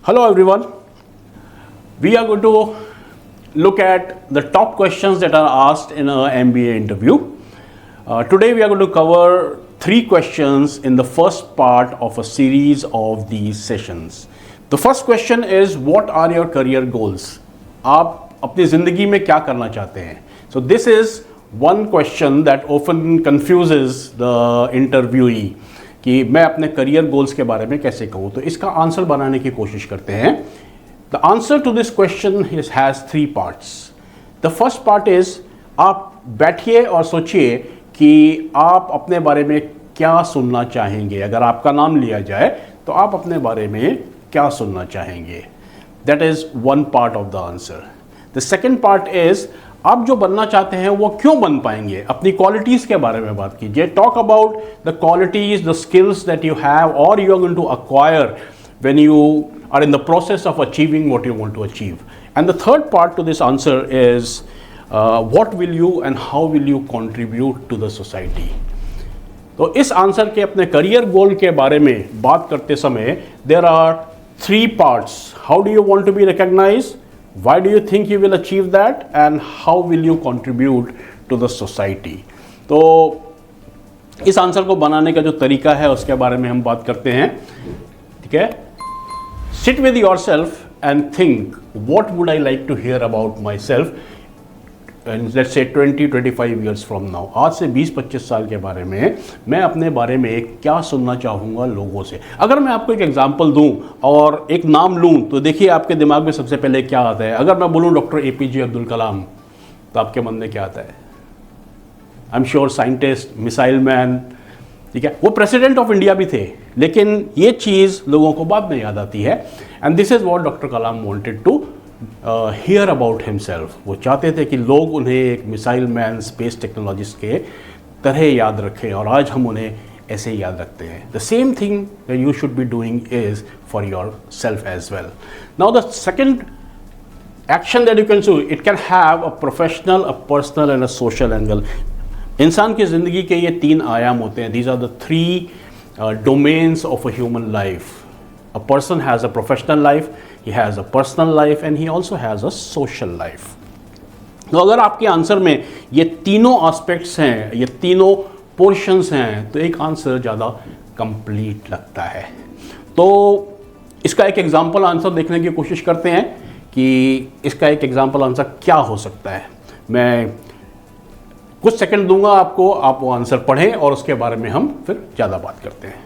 Hello everyone. We are going to look at the top questions that are asked in an MBA interview. Today we are going to cover 3 questions in the first part of a series of these sessions. The first question is, what are your career goals? आप अपनी ज़िंदगी में क्या करना चाहते हैं? So this is one question that often confuses the interviewee कि मैं अपने career goals के बारे में कैसे कहूँ. तो इसका आंसर बनाने की कोशिश करते हैं. The answer to this question has 3 parts. The first part is, आप बैठिए और सोचिए कि आप अपने बारे में क्या सुनना चाहेंगे. अगर आपका नाम लिया जाए तो आप अपने बारे में क्या सुनना चाहेंगे. That is one part of the answer. The second part is, आप जो बनना चाहते हैं वो क्यों बन पाएंगे. अपनी क्वालिटीज़ के बारे में बात कीजिए. Talk about the qualities, the skills that you have और you are going to acquire when you are in the process of achieving what you want to achieve. And the third part to this answer is, what will you and how will you contribute to the society. तो इस answer के अपने career goal के बारे में बात करते समय there are 3 parts. How do you want to be recognized? Why do you think you will achieve that? And how will you contribute to the society? तो इस आंसर को बनाने का जो तरीका है उसके बारे में हम बात करते हैं. ठीक है. Sit with yourself and think, what would I like to hear about myself and let's say 20-25 years from now. आज से 20-25 साल के बारे में मैं अपने बारे में क्या सुनना चाहूँगा लोगों से. अगर मैं आपको एक एग्जांपल दूं और एक नाम लूं तो देखिए आपके दिमाग में सबसे पहले क्या आता है. अगर मैं बोलूं डॉक्टर APJ अब्दुल कलाम तो आपके मन में क्या आता है. I am sure scientist, missile man. ठीक है. वो प्रेसिडेंट ऑफ इंडिया भी थे, लेकिन ये चीज़ लोगों को बाद में याद आती है. And this is what doctor Kalam wanted to hear about himself. वो चाहते थे कि लोग उन्हें एक मिसाइल मैन, स्पेस टेक्नोलॉजिस्ट के तरह याद रखें और आज हम उन्हें ऐसे ही याद रखते हैं. The same thing that you should be doing is for yourself as well. Now the second action that you can do, it can have a professional, a personal and a social angle. इंसान की ज़िंदगी के ये 3 आयाम होते हैं. These are the 3 domains of a human life. A person has a professional life, he has a personal life and he also has a social life. तो अगर आपके आंसर में ये तीनों एस्पेक्ट्स हैं, ये तीनों पोर्शंस हैं, तो एक आंसर ज़्यादा कंप्लीट लगता है. तो इसका एक एग्जांपल आंसर देखने की कोशिश करते हैं कि इसका एक एग्जांपल आंसर क्या हो सकता है. मैं कुछ सेकंड दूंगा आपको, आप वो आंसर पढ़ें और उसके बारे में हम फिर ज़्यादा बात करते हैं.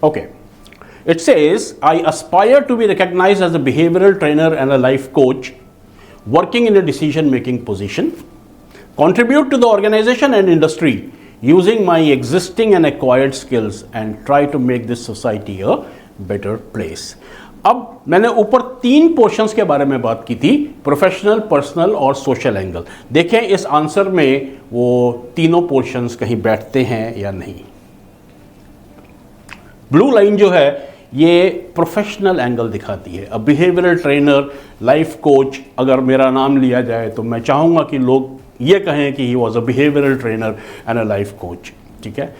Okay. It says, I aspire to be recognized as a behavioral trainer and a life coach working in a decision-making position, contribute to the organization and industry using my existing and acquired skills and try to make this society a better place. अब मैंने ऊपर 3 portions के बारे में बात की थी, professional, personal और सोशल एंगल. देखें इस आंसर में वो तीनों पोर्शंस कहीं बैठते हैं या नहीं. ब्लू लाइन जो है ये प्रोफेशनल एंगल दिखाती है. अ बिहेवियरल ट्रेनर, लाइफ कोच, अगर मेरा नाम लिया जाए तो मैं चाहूँगा कि लोग ये कहें कि he was a behavioural trainer and a life coach. ठीक है.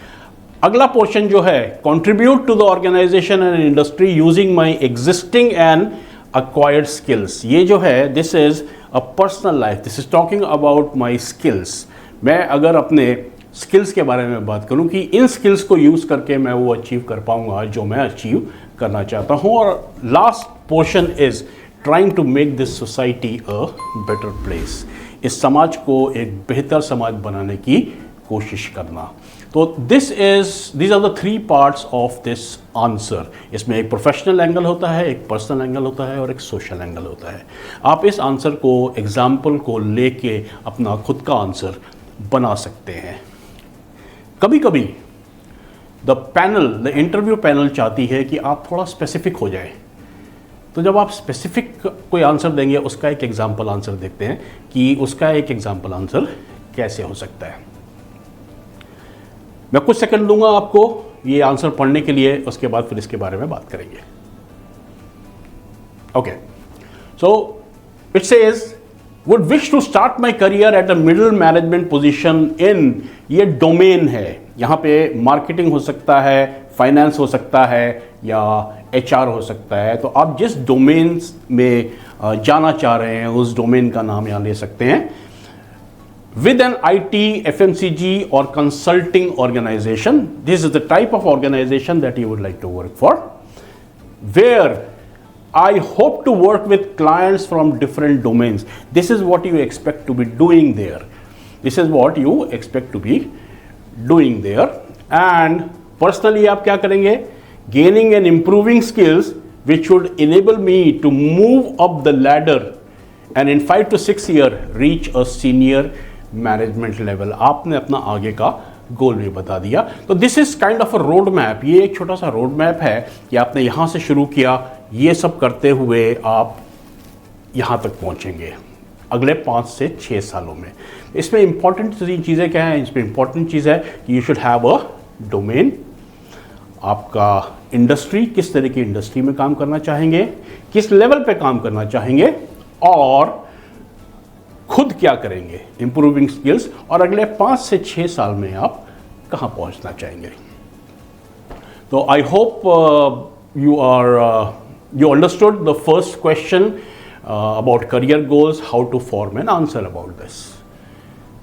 अगला पोर्शन जो है, contribute to the organisation and industry using my existing and acquired skills. ये जो है, this is a personal life. This is talking about my skills. मैं अगर अपने स्किल्स के बारे में बात करूं कि इन स्किल्स को यूज़ करके मैं वो अचीव कर पाऊंगा जो मैं अचीव करना चाहता हूं. और last portion is trying to make this society a better place. इस समाज को एक बेहतर समाज बनाने की कोशिश करना. तो these are the 3 parts of this answer. इसमें एक प्रोफेशनल एंगल होता है, एक पर्सनल एंगल होता है और एक सोशल एंगल होता है. आप इस आंसर को, एग्जाम्पल को लेके अपना खुद का आंसर बना सकते हैं. कभी कभी द इंटरव्यू पैनल चाहती है कि आप थोड़ा स्पेसिफिक हो जाए. तो जब आप स्पेसिफिक कोई आंसर देंगे, उसका एक एग्जाम्पल आंसर देखते हैं कि उसका एक एग्जाम्पल आंसर कैसे हो सकता है. मैं कुछ सेकंड दूंगा आपको ये आंसर पढ़ने के लिए, उसके बाद फिर इसके बारे में बात करेंगे. Okay. So it says, would wish to start my career at a middle management position in, ये डोमेन है. यहाँ पे मार्केटिंग हो सकता है, फाइनेंस हो सकता है या HR हो सकता है। तो आप जिस डोमेन में जाना चाह रहे हैं उस डोमेन का नाम यहाँ ले सकते हैं। With an IT, FMCG or consulting organization, this is the type of organization that you would like to work for, where I hope to work with clients from different domains. This is what you expect to be doing there. This is what you expect to be doing there. And personally आप क्या करेंगे? Gaining and improving skills which should enable me to move up the ladder and in 5 to 6 years reach a senior management level. आपने अपना आगे का गोल भी बता दिया। तो this is kind of a road map. ये एक छोटा सा रोड मैप है कि आपने यहाँ से शुरू किया, ये सब करते हुए आप यहाँ तक पहुँचेंगे अगले 5 से 6 सालों में। इसमें इंपॉर्टेंट चीज़ें क्या हैं? इसमें इंपॉर्टेंट चीज़ है कि you should have a domain, आपका इंडस्ट्री, किस तरह की इंडस्ट्री में काम करना चाहेंगे, किस लेवल पे काम करना चाहेंगे और खुद क्या करेंगे, इंप्रूविंग स्किल्स, और अगले 5 से 6 साल में आप कहाँ पहुँचना चाहेंगे। तो I hope you understood the first question about career goals, how to form an answer about this.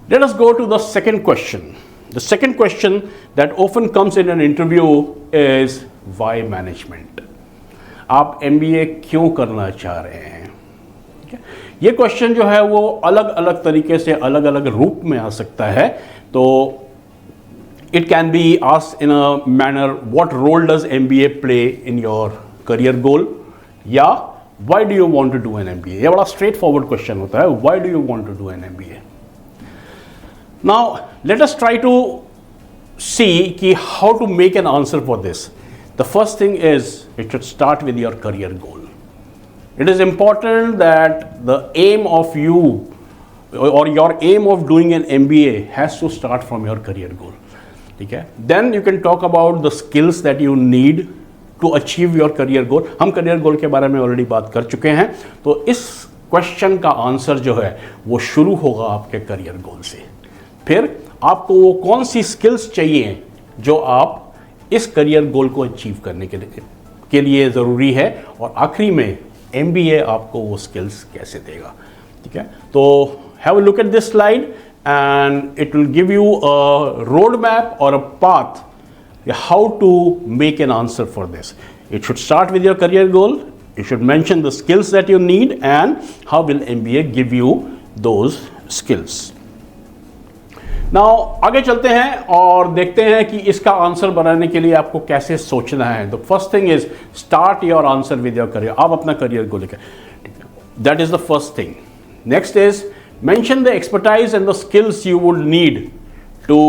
Let us go to the second question. The second question that often comes in an interview is why management? आप MBA क्यों करना चाह रहे हैं? ये question जो है वो अलग अलग तरीके से अलग अलग रूप में आ सकता है। तो it can be asked in a manner, what role does MBA play in your career goal, या why do you want to do an MBA। ये बड़ा स्ट्रेट फॉरवर्ड क्वेश्चन होता है, why do you want to do an MBA। Now let us try to see कि how to make an answer for this. The first thing is it should start with your career goal. It is important that the aim of you or your aim of doing an MBA has to start from your career goal. ठीक है? Then you can talk about the skills that you need to achieve your career goal. हम career goal के बारे में already बात कर चुके हैं। तो इस question का आंसर जो है वो शुरू होगा आपके career goal से। फिर आपको वो कौन सी skills चाहिए जो आप इस career goal को achieve करने के लिए ज़रूरी है, और आखिरी में MBA आपको वो स्किल्स कैसे देगा। ठीक है? तो have a look at this slide and it will give you a road map और a path how to make an answer for this. It should start with your career goal, you should mention the skills that you need and how will MBA give you those skills. Now आगे चलते हैं और देखते हैं कि इसका answer बनाने के लिए आपको कैसे सोचना है. The first thing is start your answer with your career. आप अपना करियर को लेकर, that is the first thing. Next is mention the expertise and the skills you would need to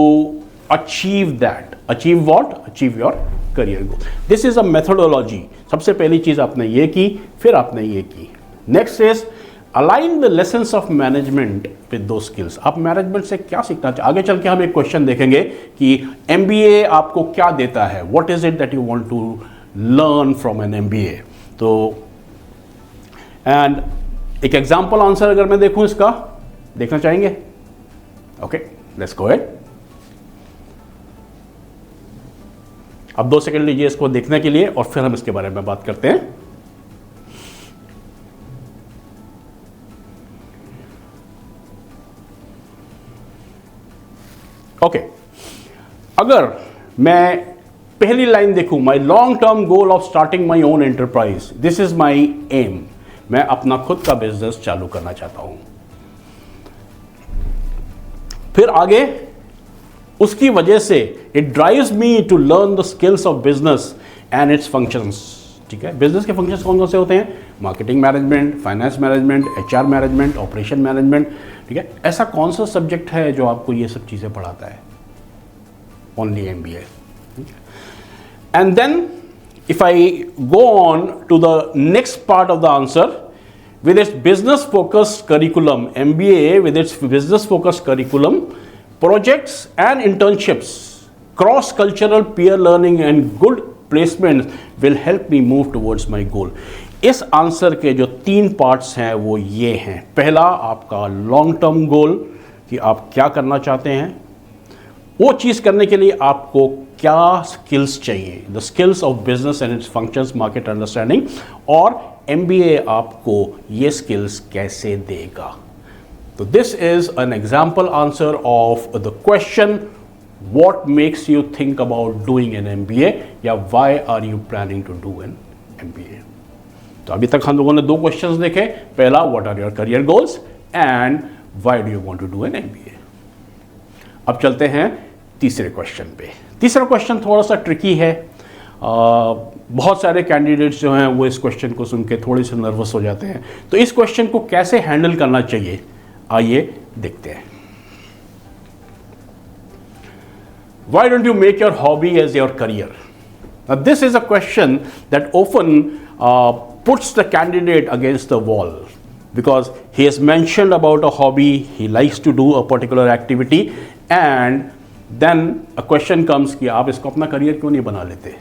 achieve that. Achieve what? Achieve your career goal. This is a methodology. सबसे पहली चीज आपने ये की, फिर आपने ये की. Next is align the lessons of management with दो स्किल्स. आप मैनेजमेंट से क्या सीखना चाहिए. आगे चल के हम एक क्वेश्चन देखेंगे कि MBA आपको क्या देता है. What is it that you want to learn from an MBA. तो एंड एक एग्जांपल आंसर अगर मैं देखूं इसका, देखना चाहेंगे? Okay, let's go ahead. अब 2 सेकंड लीजिए इसको देखने के लिए और फिर हम इसके बारे में बात करते हैं. ओके, अगर मैं पहली लाइन देखूं, my long term goal of starting my own enterprise, this is my aim. मैं अपना खुद का बिजनेस चालू करना चाहता हूं. फिर आगे उसकी वजह से it drives me to learn the skills of business and its functions. ठीक है? बिजनेस के फंक्शंस कौन कौन से होते हैं? Marketing management, finance management, HR management, operation management. ठीक है? ऐसा कौन सा सब्जेक्ट है जो आपको ये सब चीज़ें पढ़ाता है? Only MBA. And then if I go on to the next part of the answer, with its business focused curriculum, MBA with its business focused curriculum, projects and internships, cross cultural peer learning and good placements will help me move towards my goal. इस answer के जो 3 parts हैं वो ये हैं. पहला आपका long term गोल कि आप क्या करना चाहते हैं. वो चीज़ करने के लिए आपको क्या स्किल्स चाहिए, the skills of business and its functions, market understanding, और एमबीए आपको ये स्किल्स कैसे देगा। तो this is an example answer of the question what makes you think about doing an MBA या why are you planning to do an MBA। तो अभी तक हम लोगों ने दो क्वेश्चंस देखे, पहला what are your career goals and why do you want to do an MBA। अब चलते हैं तीसरे क्वेश्चन पे। तीसरा क्वेश्चन थोड़ा सा ट्रिकी है, बहुत सारे कैंडिडेट्स जो हैं वो इस क्वेश्चन को सुन के थोड़े से नर्वस हो जाते हैं। तो इस क्वेश्चन को कैसे हैंडल करना चाहिए, आइए देखते हैं। Why don't you make your hobby as your career? Now, this is a question that often puts the candidate against the wall because he has mentioned about a hobby, he likes to do a particular activity, and then a question comes कि आप इसको अपना career क्यों नहीं बना लेते।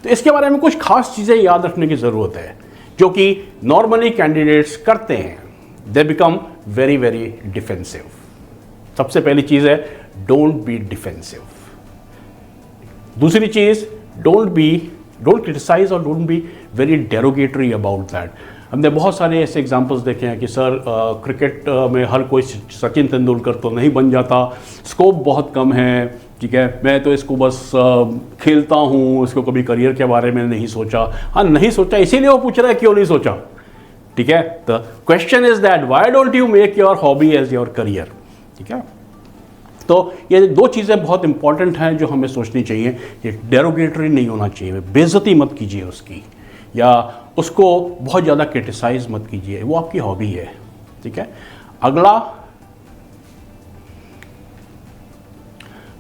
तो इसके बारे में कुछ खास चीज़ें याद रखने की ज़रूरत है जो कि नॉर्मली कैंडिडेट्स करते हैं। They become very very defensive। सबसे पहली चीज़ है don't be defensive। दूसरी चीज़ don't criticize और don't be very derogatory about that। हमने बहुत सारे ऐसे एग्जांपल्स देखे हैं कि सर क्रिकेट में हर कोई सचिन तेंदुलकर तो नहीं बन जाता, स्कोप बहुत कम है, ठीक है, मैं तो इसको बस खेलता हूँ, इसको कभी करियर के बारे में नहीं सोचा। हाँ, नहीं सोचा, इसीलिए वो पूछ रहा है क्यों नहीं सोचा, ठीक है। The question is that why don't you make your hobby as your career, ठीक है। तो ये दो चीज़ें बहुत इंपॉर्टेंट हैं जो हमें सोचनी चाहिए। ये डेरोगेटरी नहीं होना चाहिए, बेइज्जती मत कीजिए उसकी, या उसको बहुत ज़्यादा क्रिटिसाइज मत कीजिए, वो आपकी हॉबी है, ठीक है। अगला,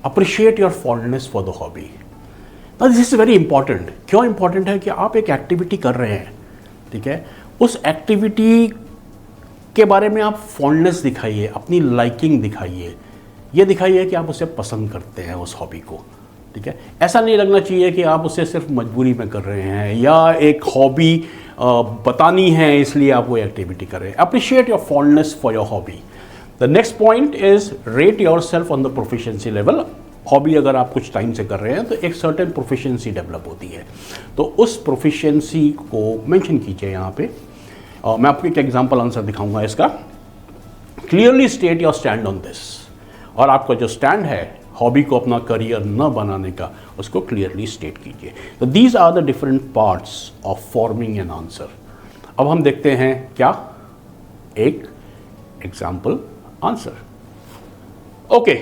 appreciate your fondness for the hobby. This is very important. क्यों इंपॉर्टेंट है कि आप एक एक्टिविटी कर रहे हैं, ठीक है, उस एक्टिविटी के बारे में आप फॉन्डनेस दिखाइए, अपनी लाइकिंग दिखाइए, ये दिखाइए कि आप उसे पसंद करते हैं उस हॉबी को, ठीक है। ऐसा नहीं लगना चाहिए कि आप उसे सिर्फ मजबूरी में कर रहे हैं या एक हॉबी बतानी है इसलिए आप वो एक्टिविटी कर रहे हैं। Appreciate your fondness for your hobby. The next point is rate your self on the proficiency level. Hobby अगर आप कुछ टाइम से कर रहे हैं तो एक सर्टेन प्रोफिशिएंसी डेवलप होती है, तो उस प्रोफिशिएंसी को मेंशन कीजिए यहाँ पे। मैं आपको एक एग्जांपल आंसर दिखाऊंगा इसका। Clearly state your stand on this. और आपका जो स्टैंड है हॉबी को अपना करियर न बनाने का, उसको क्लियरली स्टेट कीजिए। तो these are the different parts of forming an answer. अब हम देखते हैं क्या, एक एग्जाम्पल आंसर। ओके,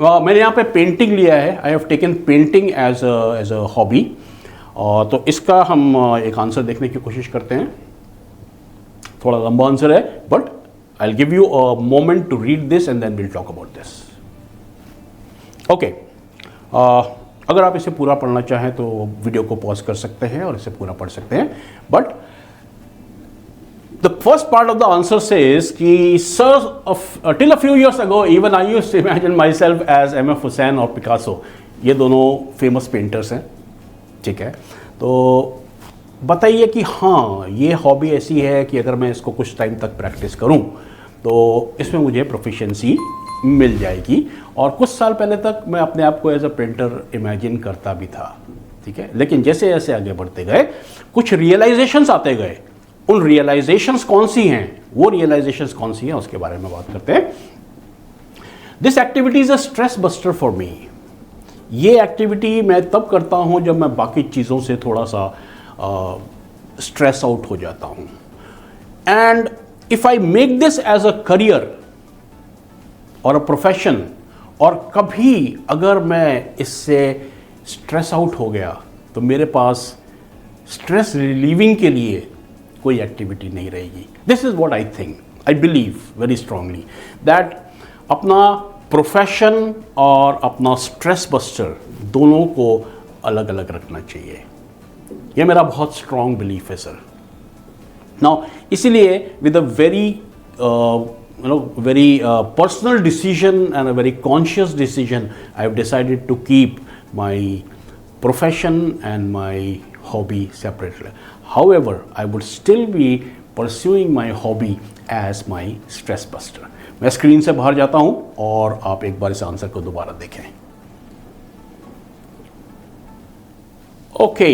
मैंने यहाँ पे पेंटिंग लिया है। I have taken painting as a hobby. तो इसका हम एक आंसर देखने की कोशिश करते हैं। थोड़ा लंबा आंसर है, but I will give you a moment to read this and then will talk about this. Okay, अगर आप इसे पूरा पढ़ना चाहें तो वीडियो को पॉज कर सकते हैं और इसे पूरा पढ़ सकते हैं। But the first part of the answer says कि sir till a few years ago even I used to imagine myself as M F. Husain और पिकासो। ये दोनों फेमस पेंटर्स हैं, ठीक है। तो बताइए कि हाँ, ये हॉबी ऐसी है कि अगर मैं इसको कुछ टाइम तक प्रैक्टिस करूं तो इसमें मुझे प्रोफिशिएंसी मिल जाएगी। और कुछ साल पहले तक मैं अपने आप को एज अ पेंटर इमेजिन करता भी था, ठीक है। लेकिन जैसे जैसे आगे बढ़ते गए कुछ रियलाइजेशंस आते गए। उन रियलाइजेशंस कौन सी हैं, वो रियलाइजेशंस कौन सी हैं, उसके बारे में बात करते हैं। This activity is a stress buster for me. ये एक्टिविटी मैं तब करता हूँ जब मैं बाकी चीज़ों से थोड़ा सा स्ट्रेस आउट हो जाता हूँ। And if I make this as a career और अ प्रोफेशन, और कभी अगर मैं इससे स्ट्रेस आउट हो गया तो मेरे पास स्ट्रेस रिलीविंग के लिए कोई एक्टिविटी नहीं रहेगी। This is what I think, I believe very strongly that अपना प्रोफेशन और अपना स्ट्रेस बस्टर दोनों को अलग अलग रखना चाहिए। यह मेरा बहुत स्ट्रांग बिलीफ है सर। नाउ इसीलिए with a very very personal decision and a very conscious decision, I have decided to keep my profession and my hobby separately. However, I would still be pursuing my hobby as my stress buster. मैं screen से बाहर जाता हूँ और आप एक बार इस answer को दोबारा देखें। Okay,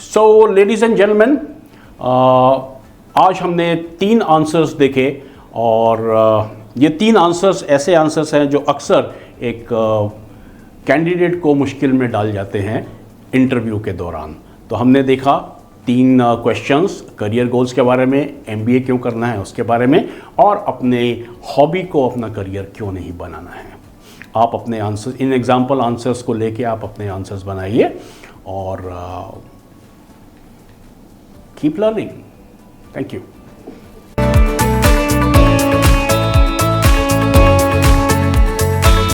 so ladies and gentleman, आज हमने 3 आंसर्स देखे और ये 3 आंसर्स ऐसे आंसर्स हैं जो अक्सर एक कैंडिडेट को मुश्किल में डाल जाते हैं इंटरव्यू के दौरान। तो हमने देखा 3 क्वेश्चंस, करियर गोल्स के बारे में, एमबीए क्यों करना है उसके बारे में, और अपने हॉबी को अपना करियर क्यों नहीं बनाना है। आप अपने आंसर, इन एग्जाम्पल आंसर्स को लेके आप अपने आंसर्स बनाइए और कीप लर्निंग। Thank you.